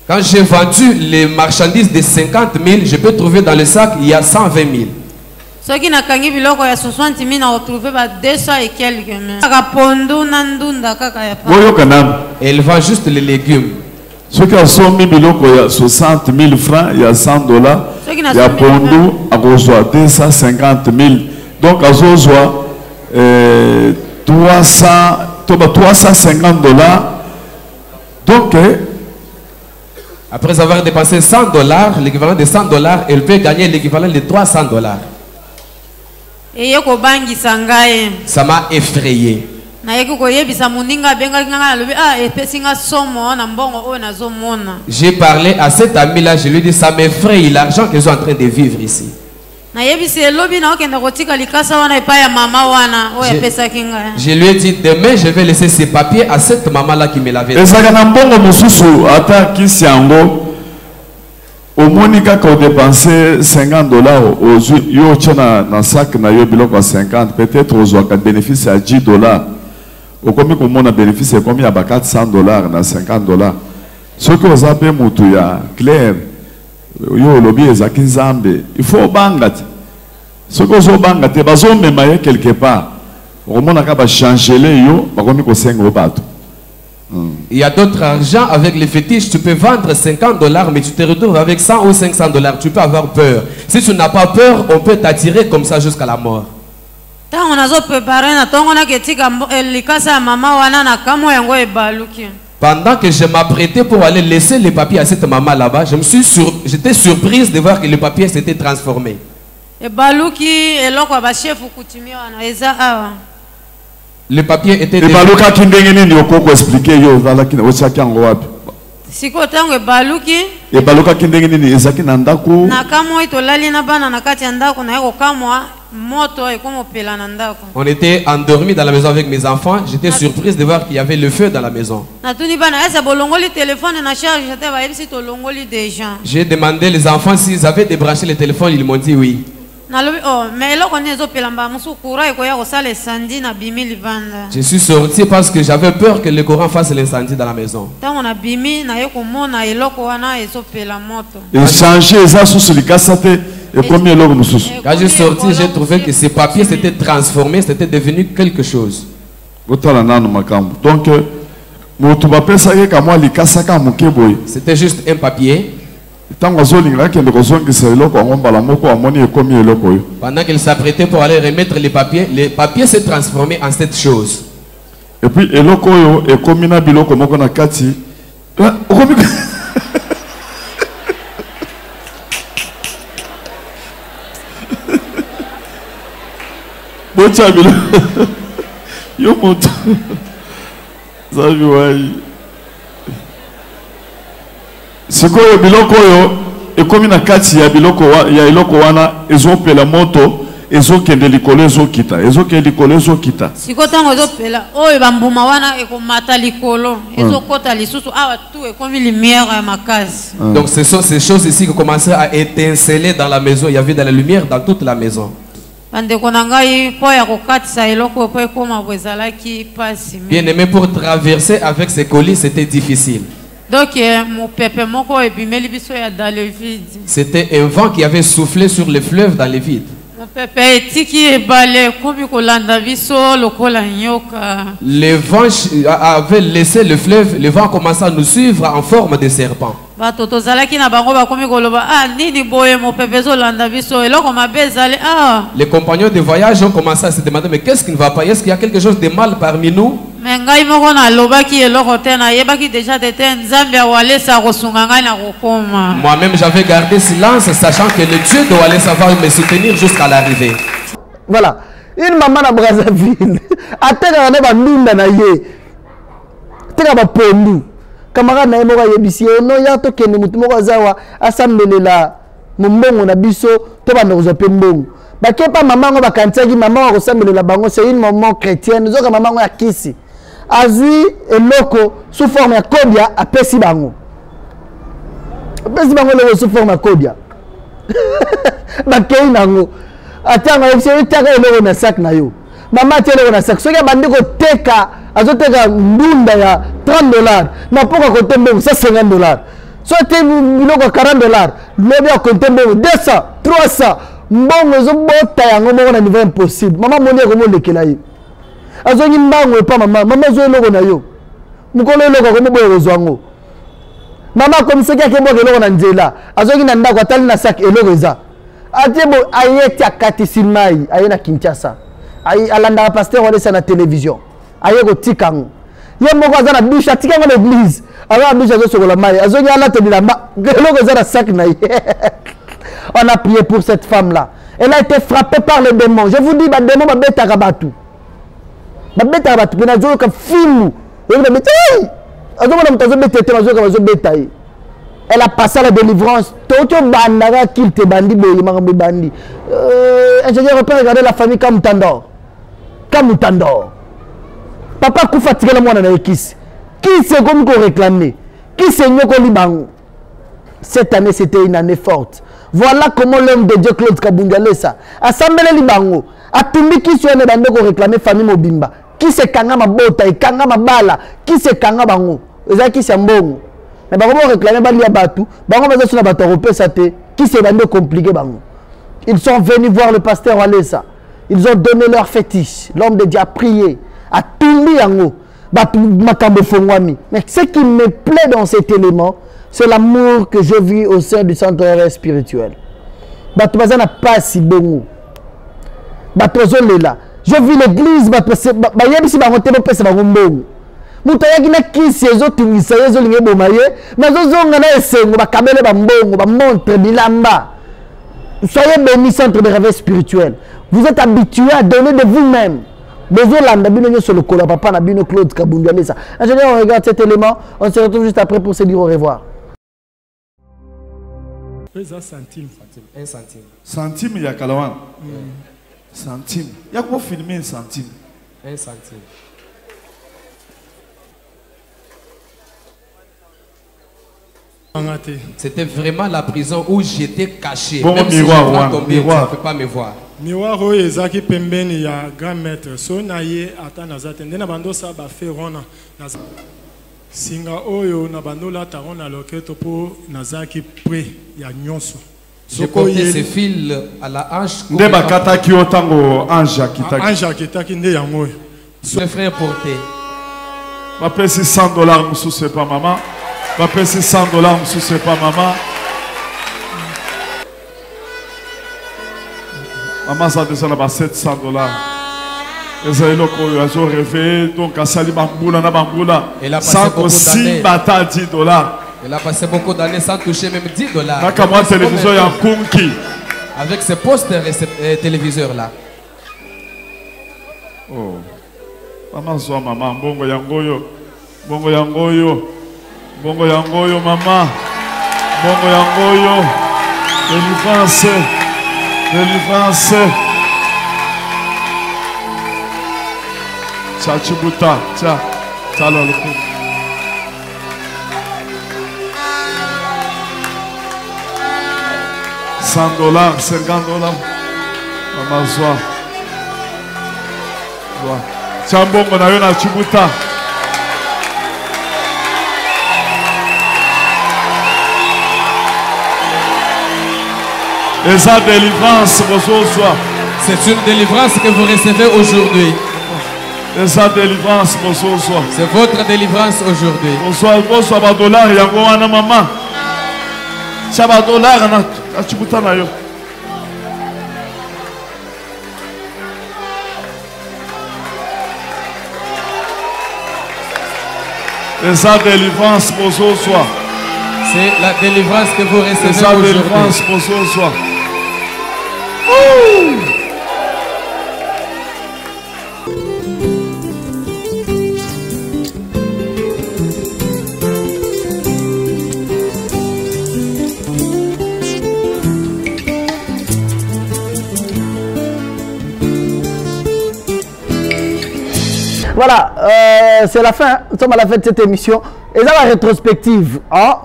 quand j'ai vendu les marchandises de 50 000, je peux trouver dans le sac, il y a 120 000. Elle vend juste les légumes. Ceux qui ont 60 000 francs, il y a 100 dollars. Il y a Pondu, à 250 000. Donc, à Zozwa, 350 dollars. Donc, après avoir dépensé 100 dollars, l'équivalent de 100 dollars, elle peut gagner l'équivalent de 300 dollars. Ça m'a effrayé. J'ai parlé à cet ami-là, je lui ai dit, ça m'effraie l'argent qu'ils sont en train de vivre ici. Je lui ai dit, demain je vais laisser ces papiers à cette maman-là qui me l'avait dit. Au Monica qui a dépensé 50 dollars aux yo tchana dans sac na yo biloko 50 peut-être aux autres bénéfice à 10 dollars. Au combien comme on a bénéficié combien à 400 dollars dans 50 dollars. Ce que vous appelez mutuya clair yo lobby ezaki nzambe il faut bangati. Ce que vous bangati bazo memaye quelque part. Au monde a changer yo ba komi ko 5 bateau. Il y a d'autres argents avec les fétiches. Tu peux vendre 50 dollars, mais tu te retrouves avec 100 ou 500 dollars. Tu peux avoir peur. Si tu n'as pas peur, on peut t'attirer comme ça jusqu'à la mort. Pendant que je m'apprêtais pour aller laisser les papiers à cette maman là-bas, j'étais surprise de voir que le papier s'était transformé. Le papier était on était endormis dans la maison avec mes enfants. J'étais surprise de voir qu'il y avait le feu dans la maison. J'ai demandé les enfants s'ils avaient débranché le téléphone. Ils m'ont dit oui. Je suis sorti parce que j'avais peur que le courant fasse l'incendie dans la maison. Et changer ça sous les cassettes et combien l'eau nous sous. Quand j'ai sorti, j'ai trouvé que ces papiers s'étaient transformés, c'était devenu quelque chose. Donc, c'était juste un papier. Pendant qu'il s'apprêtait pour aller remettre les papiers s'est transformé en cette chose. Et puis, sikoyo biloko yo ekomi na kati ya biloko ya eloko wana ezopela moto ezokende likolo ezokita ezokende likolo ezokita sikotango ezopela oyo bambuma wana ekomata likolo ezokota lisusu awa tout ekomi lumière ya makasi. Donc ce sont ces choses ici qui commençaient à étinceler dans la maison. Il y avait de la lumière dans toute la maison. Bien aimé, pour traverser avec ces colis, c'était difficile. Donc, mon pépé, mon corps, et puis, mais dans le vide. C'était un vent qui avait soufflé sur le fleuve dans le vide. Mon pépé, qui est balé, comme le vent avait laissé le fleuve, le vent commençait à nous suivre en forme de serpent. Les compagnons de voyage ont commencé à se demander, mais qu'est-ce qui ne va pas? Est-ce qu'il y a quelque chose de mal parmi nous? Moi-même, j'avais gardé silence, sachant que le Dieu de Walesa va me soutenir jusqu'à l'arrivée. Voilà. Une maman à Brazzaville. Attends, camarade na yemoko yebisi no ya to kende mutu moko azawa asambelela mbongo na biso to ba nozo pe mbongo ba kepa mamango bakantsaki mamango asambelela bango c'est une maman chrétienne zoka mamango ya kisi azui eloko sous forme ya kodia apesi bango le sous forme ya kodia ba kei nango atanga yebisi taka eloko na sac na yo mama tiele na sac soki bandi ko teka azoteka ndunda ya $30 na poka kote mbongo $150 so te biloko $40 lobi ya kote mbongo 200 300 mbongo ezobota yango moko na niveau impossible mama moni ekomolekela ye azongi mbango epa mama zo eloko na yo mokolo eloko akomoboya kozwa yango mama akomisaki akeboka eloko na nzela azongi na ndako atali na sak eloko eza atiebo aye ti akatisi mai aye na Kinshasa alandaka pasteur Walesa na télévision aye kotika ngo ye moko aza na douche atika ngo na église aza na douche azosokola mai azongi alata bilamba eloko eza na sac na ye. On a prié pour cette femme là, elle a été frappée par les démons. Je vous dis ba démon ba betaka batu pena zo ka filmu elle a passé à la délivrance. Toto bandara qu'il te bandi boye makambo bandi. Ingénieur on peut regarder la famille Kamutandor. Papa kufa tikela mwana na ekisi. Qui c'est comme qu'on réclamait? Qui c'est nyoko libango? Cette année c'était une année forte. Voilà comment l'homme de Dieu Claude Kabungalesa assemblé libango atumbi qui soit ne bande ko réclamer famille Mobimba. Qui c'est kanga mabota et kanga mabala? Qui c'est kanga bango? Eza qui c'est mbongo? Mais comment réclamer bali ya batu? Bango baza suna batu européen ça te. Qui c'est bande compliqué bango? Ils sont venus voir le pasteur Walesa. Ils ont donné leur fétiche. L'homme de Dieu a prié. A tumbi yango. Batu makambo fongwami. Mais ce qui me plaît dans cet élément, c'est l'amour que je vis au sein du centre spirituel. Batu bazana pas si bongo. Batu zolela. Je vis l'église ba yebisi ba ngote bo pesa ba ngombongo. Muto yaki na kisi ezotungisa yezolinge bomaye, mais zozonga na esengo ba kabele ba mbongo, ba montre bilamba. Soyez bénis centre de réveil spirituel. Vous êtes habitués à donner de vous-même. Bezolanda bino sur le cola papa na bino Claude Kabungalesa. Ingénieur, on regarde cet élément, on se retrouve juste après pour se dire au revoir. Un centime. Un centime. Centime, il y a Kalawan. Centime. Il y a quoi filmer un centime? Un centime. C'était vraiment la prison où j'étais caché. Bon, même miroir, si je tomber, miroir. tu ne peux pas me voir. Miroir oyo ezaki pembeni ya grand maître so na ye ata nazate ndena bando sa ba ferona singa oyo na bando la tarona loketo po nazaki près ya nyonso. J'ai porté ce fil à la hanche. Ndeba kataki otango anja kitaki. Anja kitaki nde yango. Mes frères portaient. Ma pèse $100 monsieur c'est pas maman. Ma pèse $100 monsieur c'est pas maman. Maman ça descend à $700. Les aïloko ils ont rêvé donc à Sali Bangula na Bangula. Sans aussi bata $10. Elle a passé beaucoup d'années sans toucher même $10. Nakama télévision ya Kunki. Avec ces posters et ces téléviseurs là. Oh. Maman soit maman bongo yangoyo. Bongo yangoyo. Bongo yangoyo maman. Bongo yangoyo. Délivrance. Délivrance. Chachibuta. Tiens. Tiens le coup. $100, $50. Maman soir. Chambongo na yo na Chibuta. Et sa délivrance, bonsoir. C'est une délivrance que vous recevez aujourd'hui. Et sa délivrance, bonsoir. C'est votre délivrance aujourd'hui. Bonsoir, bonsoir, $, yango wana maman. Chaba $, na Chibuta na yo. Et sa délivrance, bonsoir. C'est la délivrance que vous recevez et sa aujourd'hui. délivrance, bonsoir. Voilà, c'est la fin. Nous sommes à la fin de cette émission. Et dans la rétrospective, hein,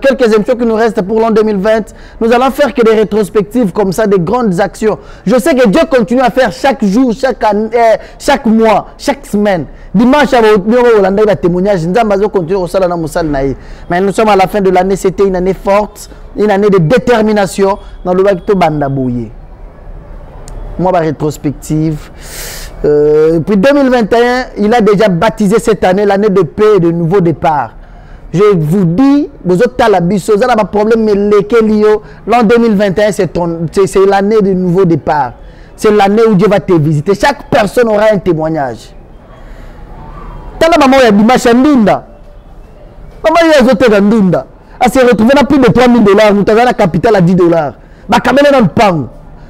quelques émissions qui nous restent pour l'an 2020, nous allons faire que des rétrospectives comme ça, des grandes actions. Je sais que Dieu continue à faire chaque jour, chaque année, chaque mois, chaque semaine. Dimanche, on a témoignage. Mais nous sommes à la fin de l'année. C'était une année forte, une année de détermination dans le Bakito Bandabouye. Moi, ma rétrospective. Puis 2021, il a déjà baptisé cette année l'année de paix et de nouveau départ. Je vous dis, vous avez un problème, mais l'an 2021, c'est l'année de nouveau départ. C'est l'année où Dieu va te visiter. Chaque personne aura un témoignage. Tala maman ya Dimash Ndunda. Maman ya Zote Ndunda. Elle s'est retrouvée dans plus de $3000. Nous avons la capitale à $10. Bah, quand même, dans le pan.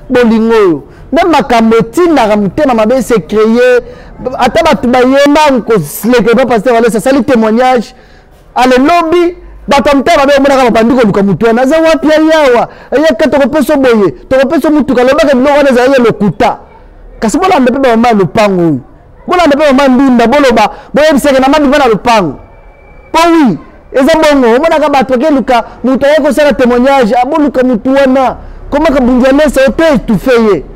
Bolingo. Même ma camoti n'a ramté ma mère s'est créé attends batbaye ko sleke pas pasteur aller ça salut témoignage ale lobby batamta ba be mona ka bandiko luka mutu na za wapi yawa ya katoko peso boye to peso mutu ka loba ka biloko na za ye lokuta kasi bola ndebe ba mama lupango bola ndebe ba mama ndunda boloba boye biseke na mandi bana lupango po oui eza bongo mona ka batoke luka mutu ya ko sala témoignage aboluka mutu wana comment ka bunjane ça peut étouffer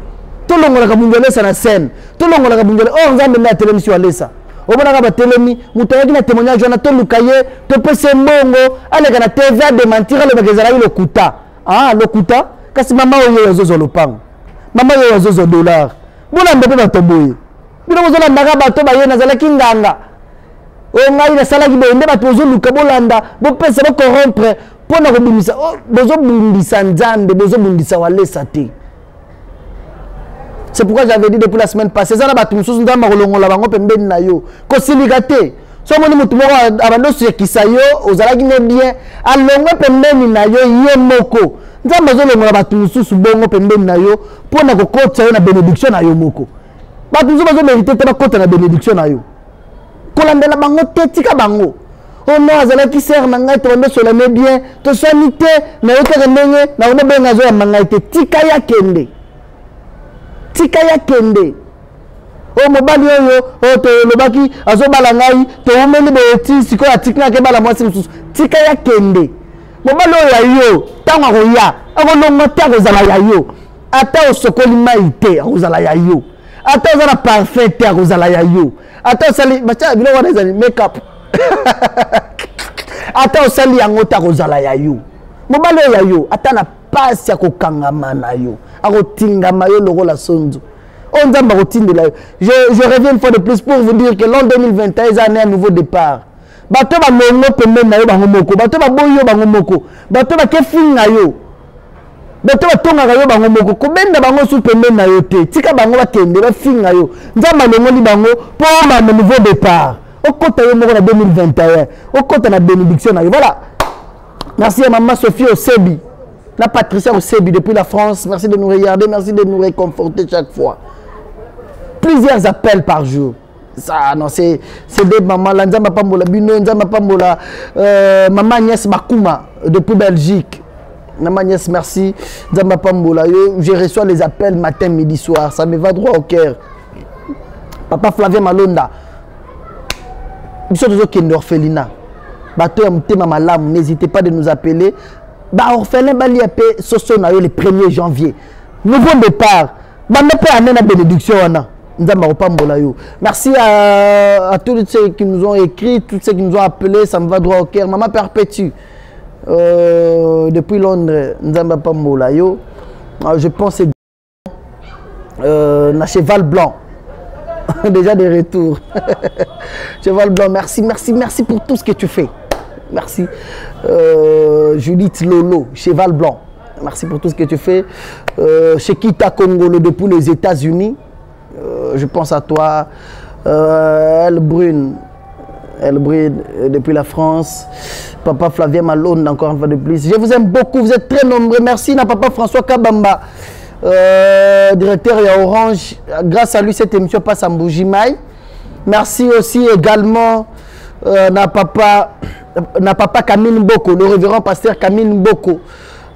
tout le monde a kabungele ça na scène tout le monde a kabungele oh nzambe na télévision alesa obona ka telemi mutayaki na témoignage na to lukaye to pese mbongo aleka na TV a démentir le bagezala le kuta ah le kuta kasi mama oyo yazozo lopango mama oyo yazozo $. Bona mbebe batoboye bino bozola ndaka bato baye nazala kinganga o ngai na sala ki bonde bato zo luka bolanda bo pese bo corrompre pona ko bimisa oh bozo bundisa nzambe bozo bundisa walesa te. C'est pourquoi j'avais dit depuis la semaine passée, ça n'a pas tout le monde la bango pembeni na yo. Ko siligate. So moni mutu moko abando sur kisayo, ozalaki ne bien, alongo pembeni na yo yemoko. Nzamba zo longola batu mususu bongo pembeni na yo, pona ko kota yo na bénédiction na yo moko. Batu mususu bazo mériter te ba kota na bénédiction na yo. Kolandela bango te tika bango. Oh non, azalaki sert na ngai to ndo solane bien, to sanité na yo te ndenge, na ono benga zo ya mangai te tika ya kende. Tika ya kende o mobali oyo o to lobaki azobala ngai to umeli beti siko ya tikna ke bala mwasi mususu tika ya kende mobali oyo yo tanga ko ya akolonga ta ko zala ya yo ata osokoli maite akozala ya yo ata ozala parfait akozala ya yo ata osali bacha bilo wana ezali make up ata osali yango ta akozala ya yo mobali oyo ya yo ata na pasi ya kokangama na yo akotingama yo lokola sonzo on nzamba kotindela yo. Je reviens une fois de plus pour vous dire que l'an 2021 est un nouveau départ. Bato ba longo pembeni na yo bango moko, bato ba boyo bango moko, bato ba kefinga yo, bato ba tonga yo bango moko, ko benda bango su pembeni na yo te, tika bango ba kende ba finga yo, nzamba longo li bango pour un nouveau départ. Okota yo moko na 2021, okota na bénédiction na yo. Voilà. Merci à maman Sophie Osebi. La Patricia Osebi depuis la France, merci de nous regarder, merci de nous réconforter chaque fois. Plusieurs appels par jour. Ça, non, c'est des mamans, là, Nzamba Pambola Bino, Nzamba Pambola, maman Agnès Bakuma depuis Belgique. Maman Agnès, merci. Nzamba Pambola, je reçois les appels matin, midi, soir. Ça me va droit au cœur. Papa Flavien Malonda. Ils sont toujours qui orphelinat. Bateau Mtema Malam, n'hésitez pas de nous appeler. Bah, orphelin, bah, le 1er janvier. Nouveau départ. bénédiction. Merci à tous ceux qui nous ont écrit, tous ceux qui nous ont appelés. Ça me va droit au cœur. Maman Perpétue. Depuis Londres, je pense à Cheval Blanc. Déjà des retours. Cheval Blanc, merci pour tout ce que tu fais. Merci. Judith Lolo, Cheval Blanc. Merci pour tout ce que tu fais. Shekita Congolo depuis les États-Unis. Je pense à toi. Elle Brune depuis la France. Papa Flavien Malone, encore une fois de plus. Je vous aime beaucoup, vous êtes très nombreux. Merci à Papa François Kabamba, directeur à Orange. Grâce à lui, cette émission passe à Mboujimaï. Merci aussi également à Papa Camille Mboko, le révérend pasteur Camille Mboko,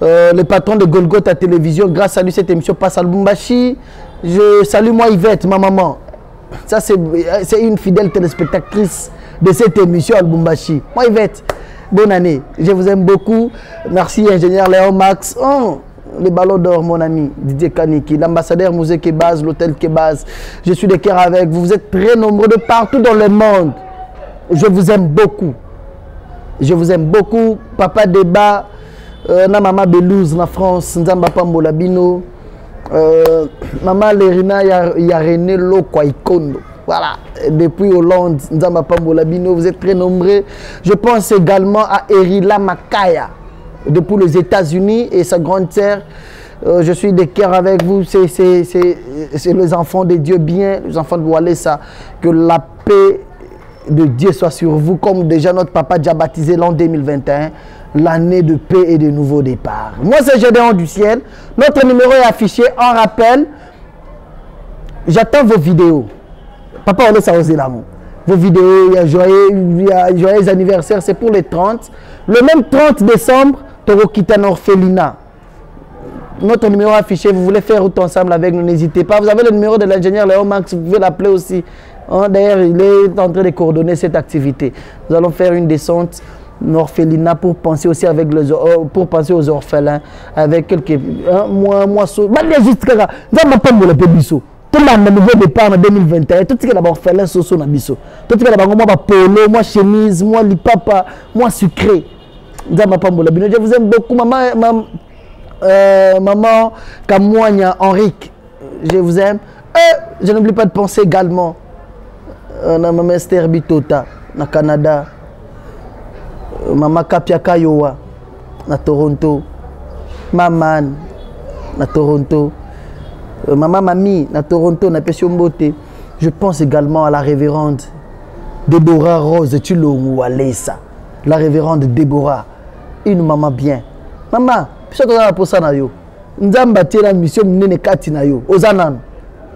le patron de Golgotha Télévision. Grâce à lui, cette émission passe à Lubumbashi. Je salue moi Yvette, ma maman. Ça, c'est une fidèle téléspectatrice de cette émission à Lubumbashi. Moi Yvette, bonne année. Je vous aime beaucoup. Merci, ingénieur Léon Max. Oh, le ballon d'or, mon ami Didier Kaniki, l'ambassadeur Musée Kebaz, l'hôtel Kebaz. Je suis de cœur avec vous. Vous êtes très nombreux de partout dans le monde. Je vous aime beaucoup. Je vous aime beaucoup. Papa Débat, na Mama Belouze, na France, Nzamba Pambola Bino. Maman Lerina Yarene Lokwa Ikondo. Voilà, depuis Hollande, Nzamba Pambola Bino, vous êtes très nombreux. Je pense également à Erila Makaya, depuis les États-Unis et sa grande sœur. Je suis de cœur avec vous. C'est les enfants de Dieu bien, les enfants de Walesa. Que la paix de Dieu soit sur vous, comme déjà notre papa déjà baptisé l'an 2021. L'année de paix et de nouveaux départs. Moi, c'est Gédéon du ciel. Notre numéro est affiché en rappel. J'attends vos vidéos. Papa, on laisse oser l'amour. Vos vidéos, il y a joyeux anniversaire, c'est pour les 30. Le même 30 décembre, Toro quitte l'orphelinat. Notre numéro affiché, vous voulez faire route ensemble avec nous, n'hésitez pas. Vous avez le numéro de l'ingénieur Léon Max, vous pouvez l'appeler aussi. D'ailleurs, il est en train de coordonner cette activité. Nous allons faire une descente orphelinat pour penser aussi avec pour penser aux orphelins avec quelques moi tout le nouveau départ en 2021 tout ce que les orphelins sont na biso tout ce que les moi polo moi chemise moi lipapa moi sucré je vous aime beaucoup maman Kamouania Henrique, je vous aime. Je n'oublie pas de penser également à maman Esther Bitota na Canada. Mama Kapia Kayowa na Toronto, Maman na Toronto, Mama Mami na Toronto na Pesiombote. Je pense également à la révérende Déborah Rose Tulongu Alessa, la révérende Déborah, une maman bien. Maman, puisque tu as pour ça na yo, nzamba tena mission nene kati na yo, ozanan,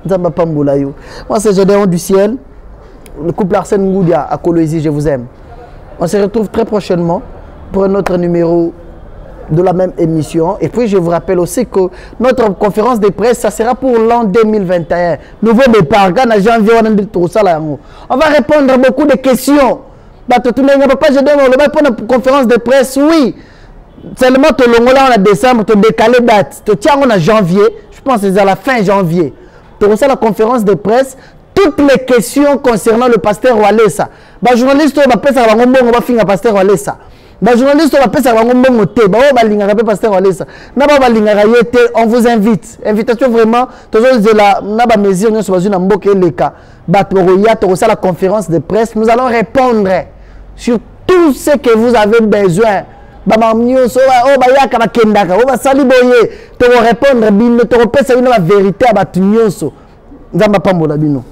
nzamba pambola yo. Moi c'est Gédéon du ciel, le couple Arsène Ngoudia à Colosie, je vous aime. On se retrouve très prochainement pour un autre numéro de la même émission. Et puis, je vous rappelle aussi que notre conférence de presse, ça sera pour l'an 2021. Nouveau départ. On va répondre à beaucoup de questions. Pour conférence de presse, oui. Seulement, on a décembre, on a décalé date. On a janvier. Je pense que c'est à la fin janvier. C'est la conférence de presse. Toutes les questions concernant le pasteur Walesa. Les journalistes va passer à la fin pasteur Walesa. Les journalistes va passer à la pasteur Walesa. On vous invite. Invitation vraiment. La conférence de presse. Nous allons répondre sur tout ce que vous avez besoin. Répondre la vérité à Nzamba Pambola Bino.